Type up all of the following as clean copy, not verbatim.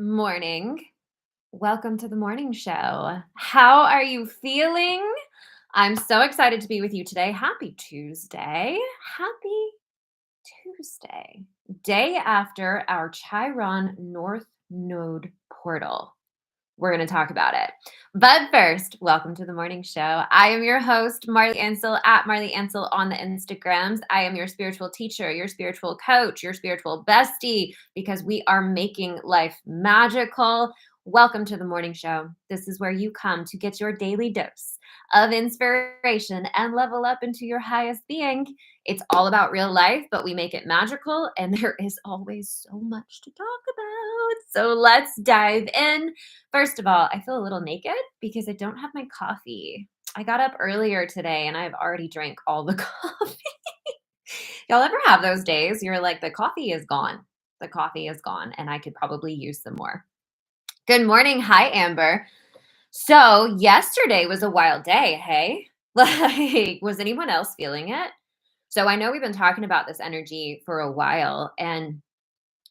morning. Welcome to the morning show. How are you feeling? I'm so excited to be with you today. Happy Tuesday. Happy Tuesday. Day after our Chiron North Node portal. We're going to talk about it. But first, welcome to the morning show. I am your host, Marli Ansel, at Marli Ansel on the Instagrams. I am your spiritual teacher, your spiritual coach, your spiritual bestie, because we are making life magical. Welcome to the morning show. This is where you come to get your daily dose of inspiration and level up into your highest being. It's all about real life, but we make it magical, and there is always so much to talk about. So let's dive in. First of all, I feel a little naked because I don't have my coffee. I got up earlier today and I've already drank all the coffee. Y'all ever have those days? You're like, the coffee is gone. The coffee is gone, and I could probably use some more. Good morning. Hi, Amber. So, yesterday was a wild day, hey? Like, was anyone else feeling it? So, I know we've been talking about this energy for a while, and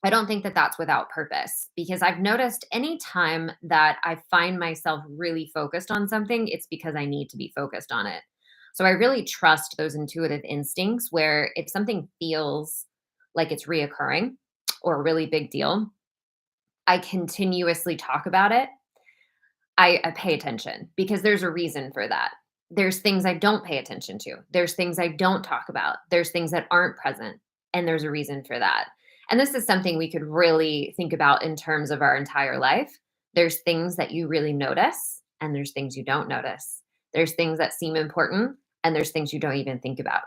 I don't think that that's without purpose because I've noticed anytime that I find myself really focused on something, it's because I need to be focused on it. So I really trust those intuitive instincts where if something feels like it's reoccurring or a really big deal, I continuously talk about it. I pay attention because there's a reason for that. There's things I don't pay attention to. There's things I don't talk about. There's things that aren't present. And there's a reason for that. And this is something we could really think about in terms of our entire life. There's things that you really notice, and there's things you don't notice. There's things that seem important, and there's things you don't even think about.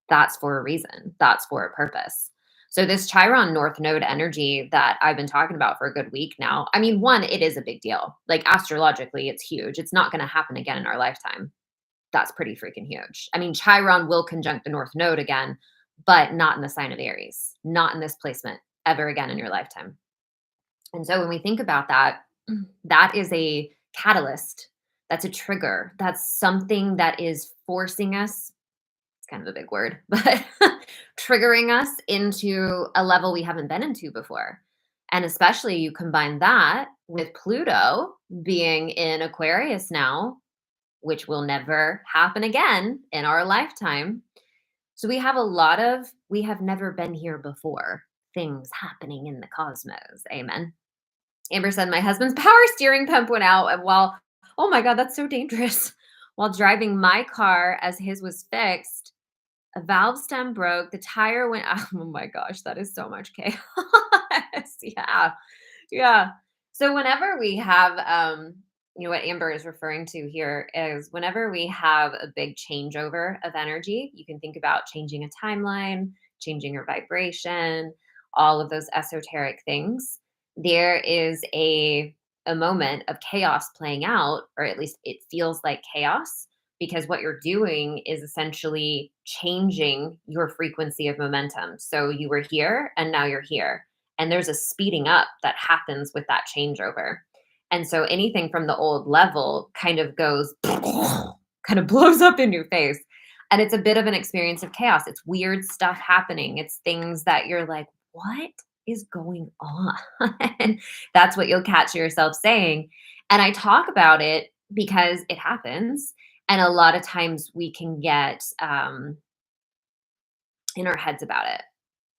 That's for a reason, that's for a purpose. So, this Chiron North Node energy that I've been talking about for a good week now, I mean, one, it is a big deal. Like astrologically, it's huge. It's not going to happen again in our lifetime. That's pretty freaking huge. I mean, Chiron will conjunct the North Node again, but not in the sign of Aries, not in this placement ever again in your lifetime. And so when we think about that, that is a catalyst. That's a trigger. That's something that is forcing us, it's kind of a big word, but triggering us into a level we haven't been into before. And especially you combine that with Pluto being in Aquarius now, which will never happen again in our lifetime. So we have a lot of, we have never been here before things happening in the cosmos. Amen. Amber said, my husband's power steering pump went out while, oh my God, that's so dangerous. While driving my car as his was fixed, a valve stem broke, the tire went out. Oh my gosh, that is so much chaos. Yeah. Yeah. So whenever we have what Amber is referring to here is whenever we have a big changeover of energy, you can think about changing a timeline, changing your vibration, all of those esoteric things. There is a moment of chaos playing out, or at least it feels like chaos, because what you're doing is essentially changing your frequency of momentum. So you were here and now you're here. And there's a speeding up that happens with that changeover. And so anything from the old level kind of goes, kind of blows up in your face. And it's a bit of an experience of chaos. It's weird stuff happening. It's things that you're like, what is going on? And that's what you'll catch yourself saying. And I talk about it because it happens. And a lot of times we can get in our heads about it,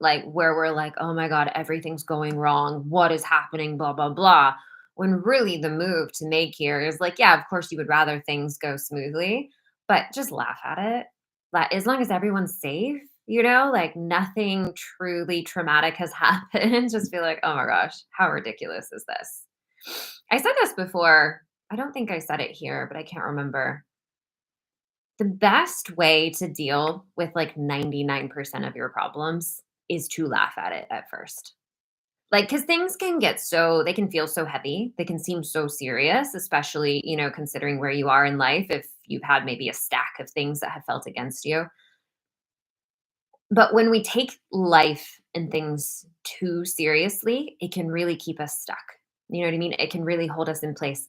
like where we're like, oh my God, everything's going wrong. What is happening? Blah, blah, blah. When really the move to make here is like, yeah, of course you would rather things go smoothly, but just laugh at it. Like, as long as everyone's safe, like nothing truly traumatic has happened, just feel like, oh my gosh, how ridiculous is this? I said this before. I don't think I said it here, but I can't remember. The best way to deal with like 99% of your problems is to laugh at it at first. Like, because things can get they can feel so heavy. They can seem so serious, especially, considering where you are in life, if you've had maybe a stack of things that have felt against you. But when we take life and things too seriously, it can really keep us stuck. You know what I mean? It can really hold us in place.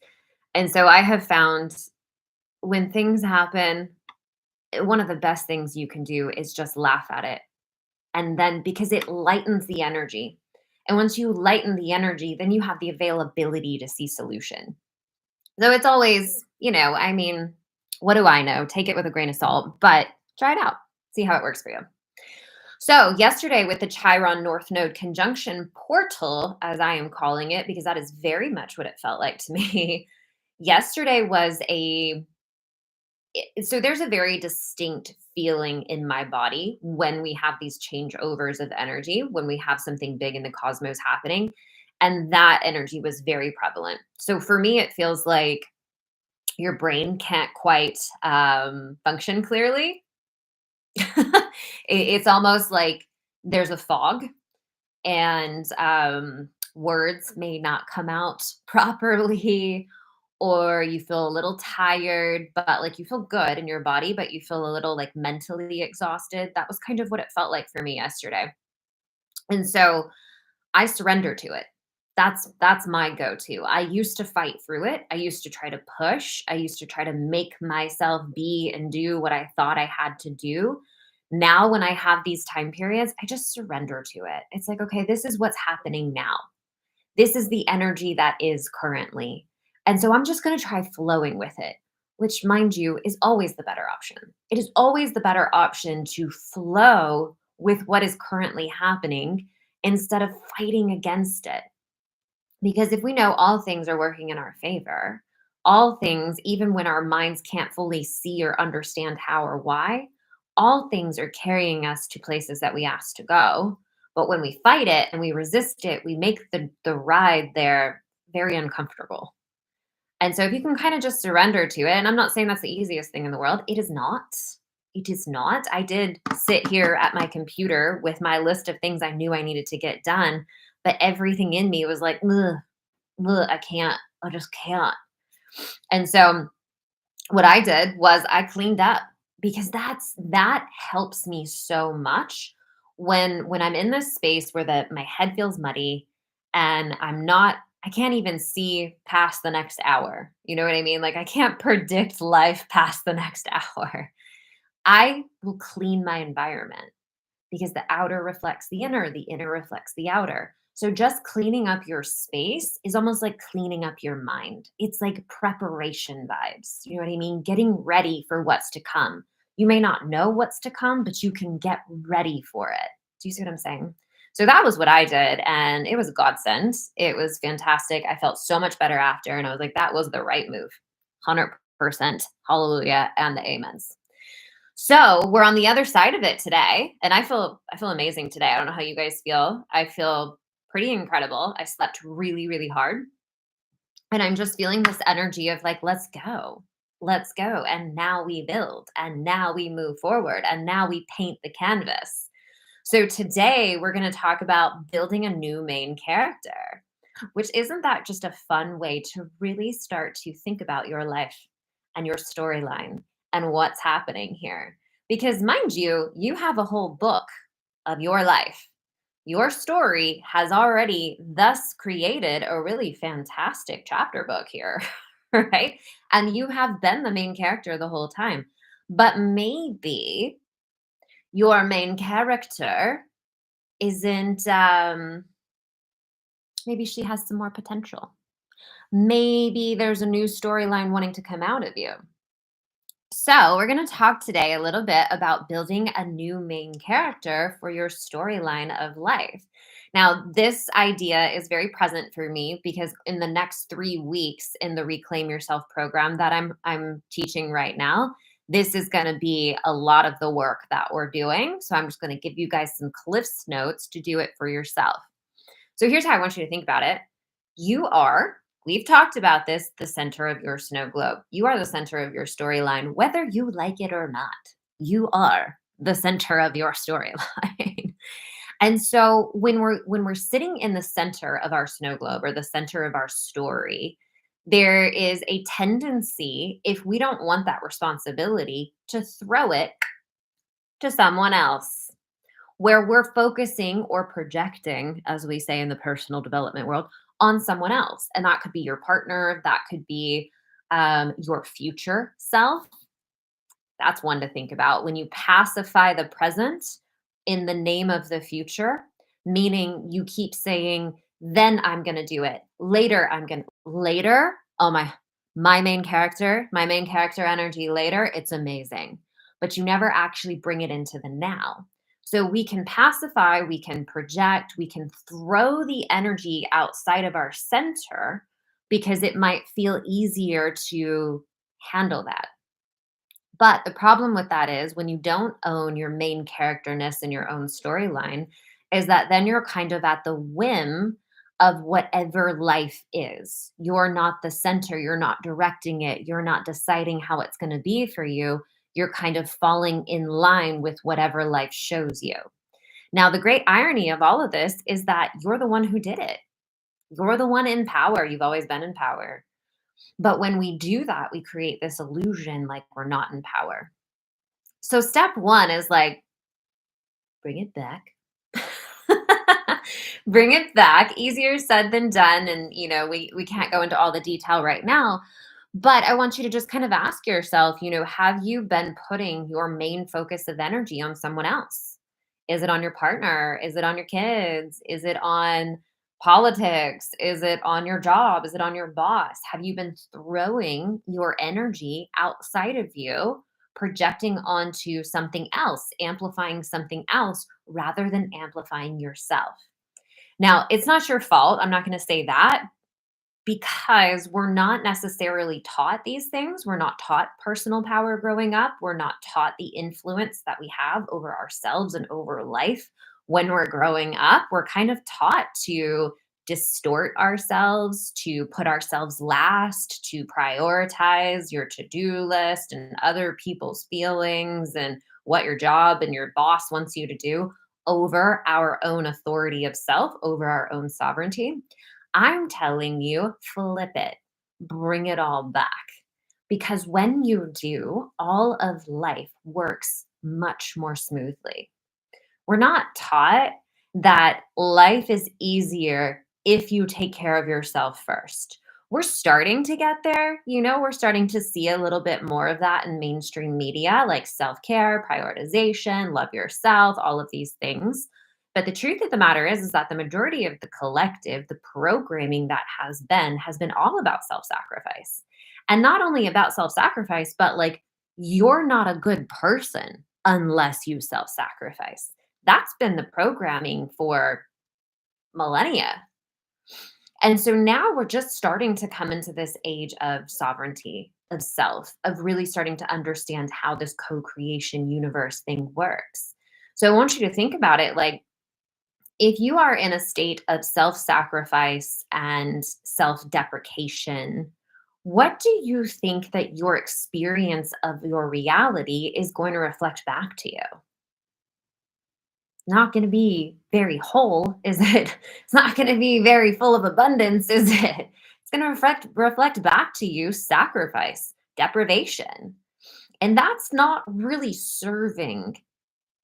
And so I have found when things happen, one of the best things you can do is just laugh at it. And then because it lightens the energy. And once you lighten the energy, then you have the availability to see solution. So it's always, I mean, what do I know? Take it with a grain of salt, but try it out. See how it works for you. So, yesterday with the Chiron North Node conjunction portal, as I am calling it, because that is very much what it felt like to me. Yesterday was so there's a very distinct feeling in my body when we have these changeovers of energy, when we have something big in the cosmos happening. And that energy was very prevalent. So for me, it feels like your brain can't quite function clearly. It's almost like there's a fog and words may not come out properly, or you feel a little tired, but like you feel good in your body, but you feel a little like mentally exhausted. That was kind of what it felt like for me yesterday. And so I surrender to it. That's my go-to. I used to fight through it. I used to try to push. I used to try to make myself be and do what I thought I had to do. Now when I have these time periods, I just surrender to it. It's like, okay, this is what's happening now. This is the energy that is currently. And so I'm just going to try flowing with it, which, mind you, is always the better option. It is always the better option to flow with what is currently happening instead of fighting against it. Because if we know all things are working in our favor, all things, even when our minds can't fully see or understand how or why, all things are carrying us to places that we asked to go. But when we fight it and we resist it, we make the ride there very uncomfortable. And so if you can kind of just surrender to it, and I'm not saying that's the easiest thing in the world, it is not. It is not. I did sit here at my computer with my list of things I knew I needed to get done, but everything in me was like, ugh, ugh, I can't. I just can't. And so what I did was I cleaned up because that helps me so much when I'm in this space where my head feels muddy and I can't even see past the next hour. You know what I mean? Like I can't predict life past the next hour. I will clean my environment because the outer reflects the inner reflects the outer. So just cleaning up your space is almost like cleaning up your mind. It's like preparation vibes. You know what I mean? Getting ready for what's to come. You may not know what's to come, but you can get ready for it. Do you see what I'm saying? So that was what I did. And it was a godsend. It was fantastic. I felt so much better after. And I was like, that was the right move. 100%. Hallelujah. And the amens. So we're on the other side of it today, and I feel amazing today. I don't know how you guys feel. I feel pretty incredible. I slept really, really hard, and I'm just feeling this energy of like, let's go, and now we build, and now we move forward, and now we paint the canvas. So today we're going to talk about building a new main character, which isn't that just a fun way to really start to think about your life and your storyline and what's happening here? Because mind you, you have a whole book of your life. Your story has already thus created a really fantastic chapter book here, right? And you have been the main character the whole time. But maybe your main character isn't maybe she has some more potential. Maybe there's a new storyline wanting to come out of you. So, we're going to talk today a little bit about building a new main character for your storyline of life. Now, this idea is very present for me because in the next 3 weeks in the Reclaim Yourself program that I'm teaching right now, this is going to be a lot of the work that we're doing. So, I'm just going to give you guys some Cliff's notes to do it for yourself. So, here's how I want you to think about it. You are, we've talked about this, the center of your snow globe. You are the center of your storyline, whether you like it or not. You are the center of your storyline. And so when we're sitting in the center of our snow globe or the center of our story, there is a tendency, if we don't want that responsibility, to throw it to someone else where we're focusing or projecting, as we say in the personal development world, on someone else. And that could be your partner, that could be your future self. That's one to think about. When you pacify the present in the name of the future, meaning you keep saying, then I'm going to do it. Later, later. Oh my main character energy later, it's amazing. But you never actually bring it into the now. So we can pacify, we can project, we can throw the energy outside of our center because it might feel easier to handle that. But the problem with that is when you don't own your main characterness in your own storyline, is that then you're kind of at the whim of whatever life is. You're not the center, you're not directing it, you're not deciding how it's going to be for you. You're kind of falling in line with whatever life shows you. Now, the great irony of all of this is that you're the one who did it. You're the one in power. You've always been in power. But when we do that, we create this illusion like we're not in power. So step 1 is like, bring it back. Bring it back. Easier said than done. And, we can't go into all the detail right now. But I want you to just kind of ask yourself, have you been putting your main focus of energy on someone else? Is it on your partner? Is it on your kids? Is it on politics? Is it on your job? Is it on your boss? Have you been throwing your energy outside of you, projecting onto something else, amplifying something else rather than amplifying yourself? Now, it's not your fault. I'm not going to say that because we're not necessarily taught these things. We're not taught personal power growing up. We're not taught the influence that we have over ourselves and over life when we're growing up. We're kind of taught to distort ourselves, to put ourselves last, to prioritize your to do list and other people's feelings and what your job and your boss wants you to do over our own authority of self, over our own sovereignty. I'm telling you, flip it, bring it all back. Because when you do, all of life works much more smoothly. We're not taught that life is easier if you take care of yourself first. We're starting to get there. We're starting to see a little bit more of that in mainstream media, like self care, prioritization, love yourself, all of these things. But the truth of the matter is that the majority of the collective, the programming that has been all about self sacrifice. And not only about self sacrifice, but like you're not a good person unless you self sacrifice. That's been the programming for millennia. And so now we're just starting to come into this age of sovereignty, of self, of really starting to understand how this co creation universe thing works. So I want you to think about it like if you are in a state of self sacrifice and self deprecation, what do you think that your experience of your reality is going to reflect back to you? Not gonna be very whole, is it? It's not gonna be very full of abundance, is it? It's gonna reflect back to you sacrifice, deprivation, and that's not really serving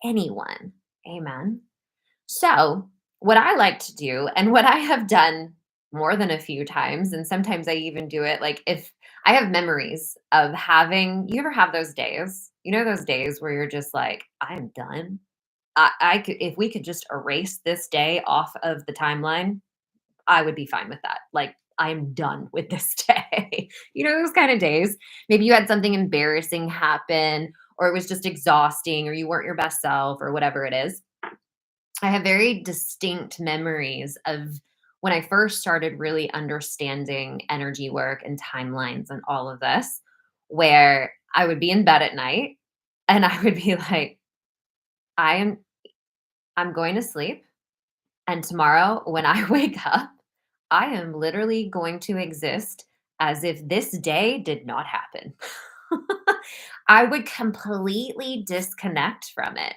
anyone. Amen. So, what I like to do and what I have done more than a few times, and sometimes I even do it like if I have memories of having you ever have those days? Those days where you're just like, I'm done. I could if we could just erase this day off of the timeline, I would be fine with that. Like, I'm done with this day. Those kind of days. Maybe you had something embarrassing happen, or it was just exhausting, or you weren't your best self, or whatever it is. I have very distinct memories of when I first started really understanding energy work and timelines and all of this, where I would be in bed at night and I would be like, I am I'm going to sleep. And tomorrow, when I wake up, I am literally going to exist as if this day did not happen. I would completely disconnect from it.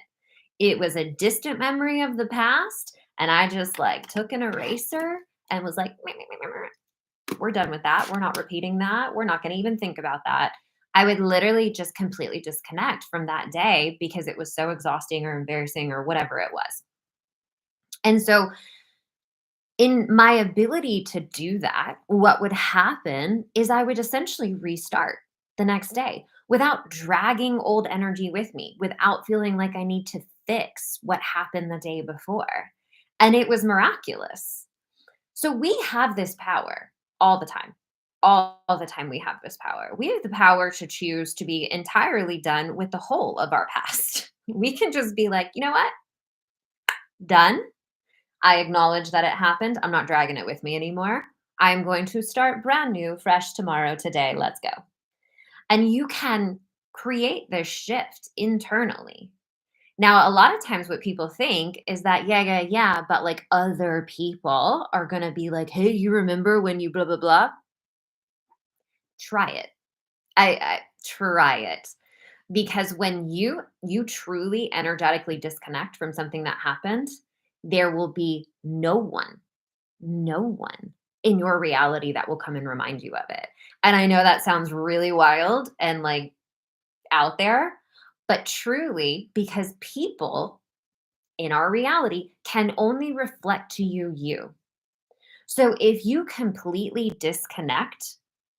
It was a distant memory of the past. And I just like took an eraser and was like, "Meh, meh, meh, meh, meh. We're done with that. We're not repeating that. We're not going to even think about that." I would literally just completely disconnect from that day because it was so exhausting or embarrassing or whatever it was. And so, in my ability to do that, what would happen is I would essentially restart the next day without dragging old energy with me, without feeling like I need to fix what happened the day before. and it was miraculous. So we have this power all the time. All the time we have this power. We have the power to choose to be entirely done with the whole of our past. We can just be like, you know what? Done. I acknowledge that it happened. I'm not dragging it with me anymore. I'm going to start brand new, fresh tomorrow, today. Let's go. And you can create this shift internally. Now, a lot of times what people think is that, yeah, yeah, yeah, but like other people are going to be like, hey, you remember when you blah, blah, blah? Try it. I try it because when you truly energetically disconnect from something that happened, there will be no one in your reality that will come and remind you of it. And I know that sounds really wild and like out there, but truly, because people in our reality can only reflect to you. So if you completely disconnect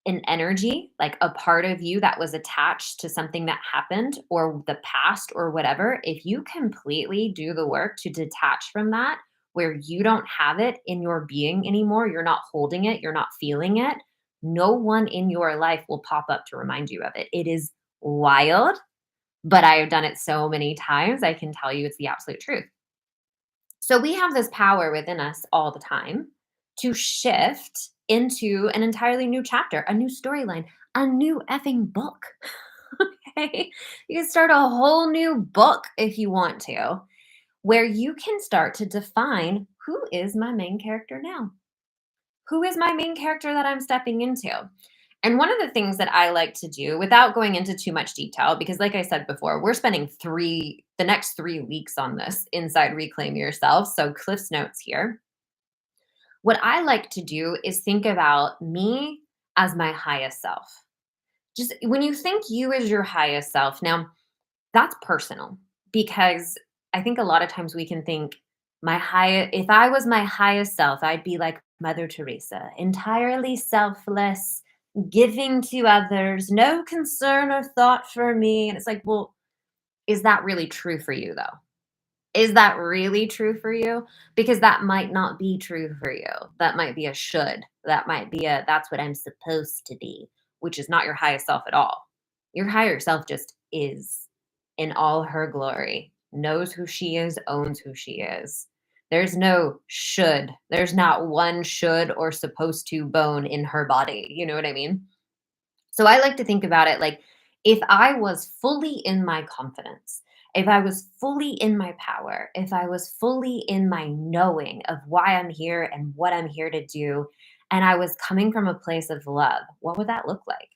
an energy, like a part of you that was attached to something that happened or the past or whatever, if you completely do the work to detach from that, where you don't have it in your being anymore, you're not holding it, you're not feeling it, no one in your life will pop up to remind you of it. It is wild, but I have done it so many times. I can tell you it's the absolute truth. So we have this power within us all the time to shift into an entirely new chapter, a new storyline, a new effing book. Okay. You can start a whole new book if you want to, where you can start to define who is my main character now? Who is my main character that I'm stepping into? And one of the things that I like to do without going into too much detail, because like I said before, we're spending the next 3 weeks on this inside Reclaim Yourself. So Cliff's notes here. What I like to do is think about me as my highest self. Just when you think you as your highest self, now that's personal because I think a lot of times we can think if I was my highest self, I'd be like Mother Teresa, entirely selfless, giving to others, no concern or thought for me. And it's like, well, is that really true for you though? Is that really true for you? Because that might not be true for you. That might be a should. That might be a that's what I'm supposed to be, which is not your highest self at all. Your higher self just is in all her glory, knows who she is, owns who she is. There's no should. There's not one should or supposed to bone in her body. You know what I mean? So I like to think about it like if I was fully in my confidence, if I was fully in my power, if I was fully in my knowing of why I'm here and what I'm here to do, and I was coming from a place of love, what would that look like?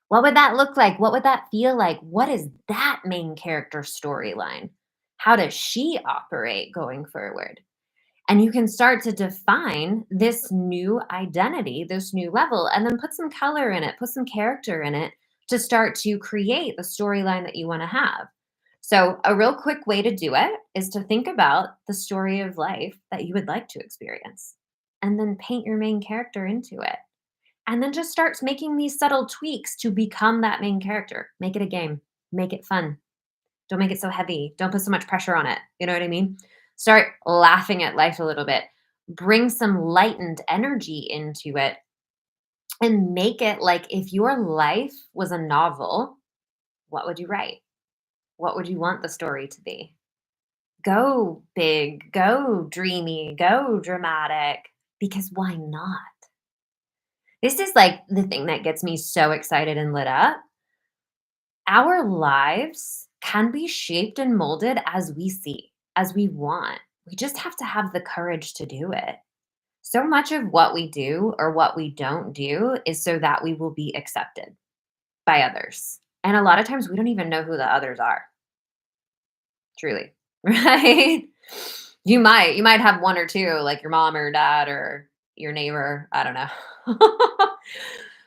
What would that look like? What would that feel like? What is that main character storyline? How does she operate going forward? And you can start to define this new identity, this new level, and then put some color in it, put some character in it to start to create the storyline that you want to have. So, a real quick way to do it is to think about the story of life that you would like to experience and then paint your main character into it. And then just start making these subtle tweaks to become that main character. Make it a game, make it fun, don't make it so heavy. Don't put so much pressure on it. You know what I mean? Start laughing at life a little bit. Bring some lightened energy into it and make it like if your life was a novel, what would you write? What would you want the story to be? Go big, go dreamy, go dramatic, because why not? This is like the thing that gets me so excited and lit up. Our lives can be shaped and molded as we see, as we want. We just have to have the courage to do it. So much of what we do or what we don't do is so that we will be accepted by others. And a lot of times we don't even know who the others are, truly. Right? You might have one or two, like your mom or dad or your neighbor, I don't know.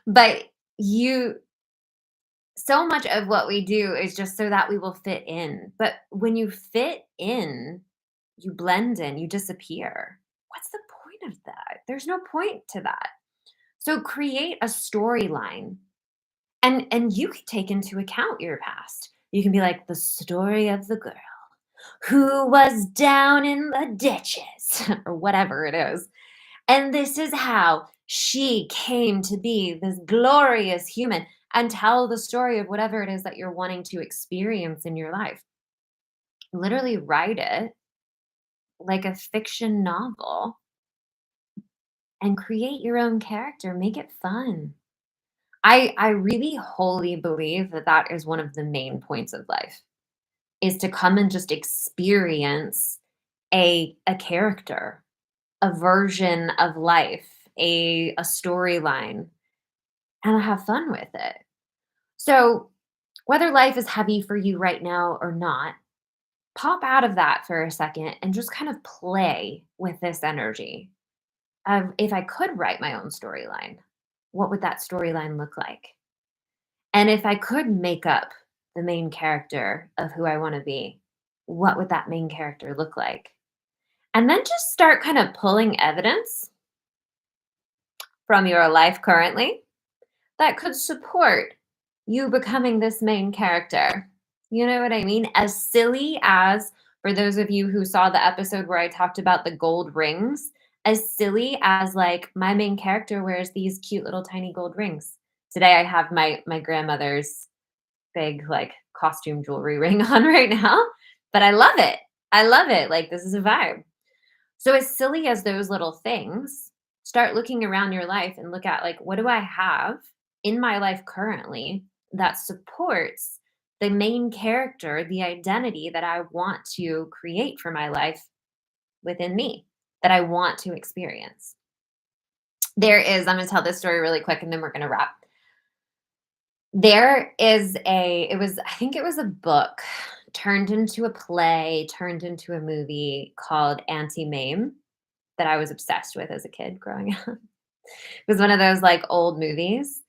But you so much of what we do is just so that we will fit in. But when you fit in, you blend in, you disappear. What's the point of that? There's no point to that. So create a storyline and you can take into account your past. You can be like the story of the girl who was down in the ditches or whatever it is. And this is how she came to be this glorious human and tell the story of whatever it is that you're wanting to experience in your life. Literally write it like a fiction novel and create your own character. Make it fun. I really wholly believe that that is one of the main points of life is to come and just experience a character, a version of life, a storyline, and have fun with it. So, whether life is heavy for you right now or not, pop out of that for a second and just kind of play with this energy of if I could write my own storyline, what would that storyline look like? And if I could make up the main character of who I want to be, what would that main character look like? And then just start kind of pulling evidence from your life currently that could support you becoming this main character. You know what I mean? As silly as, for those of you who saw the episode where I talked about the gold rings, as silly as like my main character wears these cute little tiny gold rings. Today I have my grandmother's big like costume jewelry ring on right now, but I love it. I love it. Like this is a vibe. So as silly as those little things, start looking around your life and look at like what do I have in my life currently that supports the main character, the identity that I want to create for my life within me, that I want to experience. I'm going to tell this story really quick and then we're going to wrap. I think it was a book turned into a play, turned into a movie called Auntie Mame that I was obsessed with as a kid growing up. It was one of those like old movies.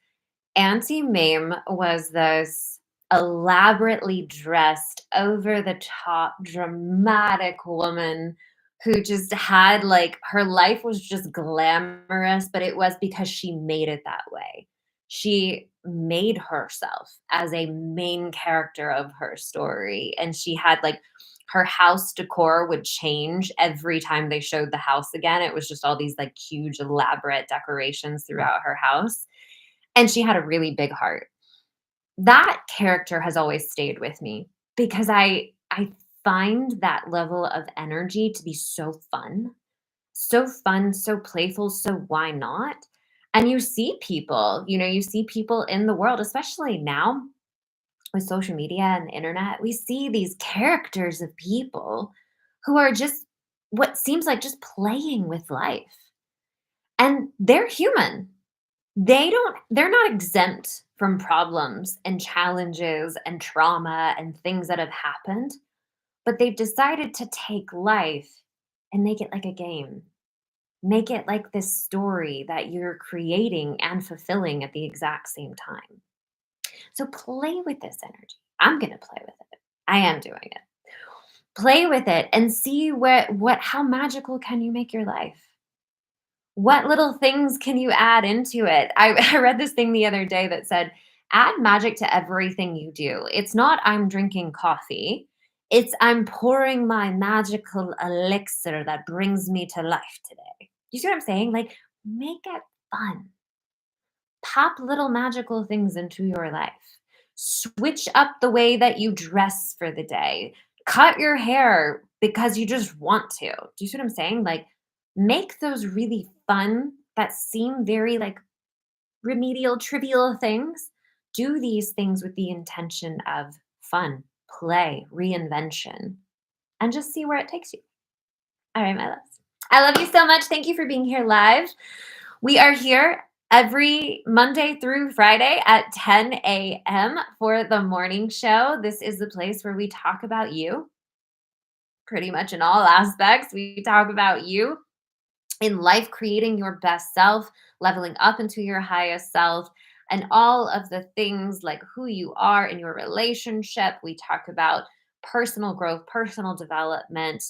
Auntie Mame was this elaborately dressed, over the top, dramatic woman who just had like her life was just glamorous, but it was because she made it that way. She made herself as a main character of her story. And she had like her house decor would change every time they showed the house again. It was just all these like huge, elaborate decorations throughout her house and she had a really big heart. That character has always stayed with me because I find that level of energy to be so fun, so playful, so why not? And you see people, you see people in the world, especially now with social media and the internet, we see these characters of people who are just what seems like just playing with life. And they're human. They're not exempt from problems and challenges and trauma and things that have happened, but they've decided to take life and make it like a game. Make it like this story that you're creating and fulfilling at the exact same time. So play with this energy. I'm going to play with it. I am doing it. Play with it and see what how magical can you make your life? What little things can you add into it? I read this thing the other day that said, add magic to everything you do. It's not I'm drinking coffee. It's I'm pouring my magical elixir that brings me to life today. You see what I'm saying? Like, make it fun. Pop little magical things into your life. Switch up the way that you dress for the day. Cut your hair because you just want to. Do you see what I'm saying? Like, make those really fun, that seem very like remedial, trivial things. Do these things with the intention of fun, play, reinvention, and just see where it takes you. All right, my loves. I love you so much. Thank you for being here live. We are here every Monday through Friday at 10 a.m. for the morning show. This is the place where we talk about you pretty much in all aspects. We talk about you in life, creating your best self, leveling up into your highest self, and all of the things like who you are in your relationship. We talk about personal growth, personal development,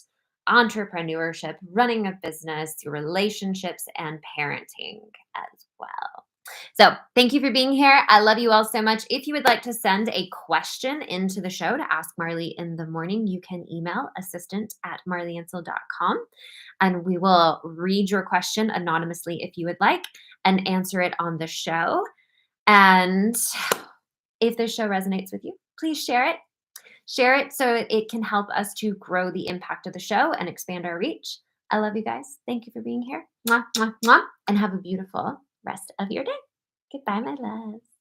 entrepreneurship, running a business, your relationships, and parenting as well. So thank you for being here. I love you all so much. If you would like to send a question into the show to ask Marley in the morning, you can email assistant@marlyansel.com and we will read your question anonymously if you would like and answer it on the show. And if this show resonates with you, please share it. Share it so it can help us to grow the impact of the show and expand our reach. I love you guys. Thank you for being here. Mwah, mwah, mwah. And have a beautiful rest of your day. Goodbye, my loves.